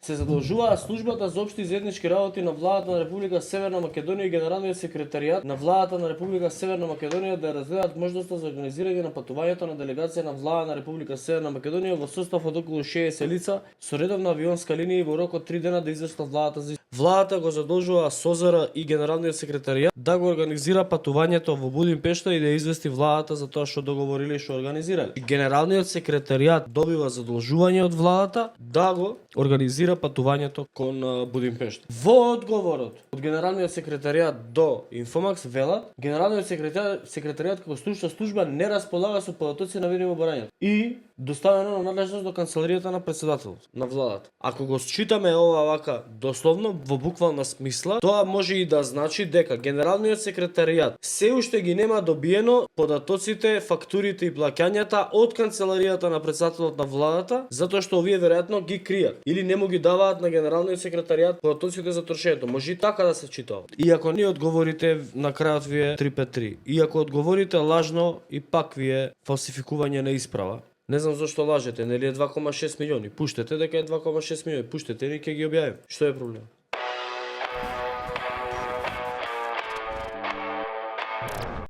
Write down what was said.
се задолжува службата за општи и заеднички работи на владата на Република Северна Македонија и Генералниот секретаријат на владата на Република Северна Македонија да разгледаат можноста за организирање на патувањето на делегација на владата на Република Северна Македонија во состав од околу 60 лица со редовна авионска линија во рок од 3 дена да известат владата за Владата го задолжува СОЗР и Генералниот секретаријат да го организира патувањето во Будимпешта и да извести владата за тоа што договориле и што организирале. Генералниот секретаријат добива задолжување од владата да го организира патувањето кон Будимпешта. Во одговорот од Генералниот секретаријат до Инфомакс велат, Генералниот секретаријат како стручна служба не располага со податоци наведени во барањето и доставено на надлежност до канцеларијата на претседателот на владата. Ако го считаме ова вака дословно во буквална смисла, тоа може и да значи дека Генералниот секретаријат се уште ги нема добиено податоците, фактурите и плаќањата од канцеларијата на претседателот на владата, затоа што овие веројатно ги кријат или не му ги даваат на Генералниот секретаријат податоците за трошењето. Може и така да се чита. И ако не одговорите на крајот ви е 353. И ако одговорите лажно и пак ви е фалсификување на исправа. Не знам зошто лажете, нели е 2,6 милиони. Пуштете дека е 2,6 милиони, пуштете и ќе ги објавим. Што е проблем?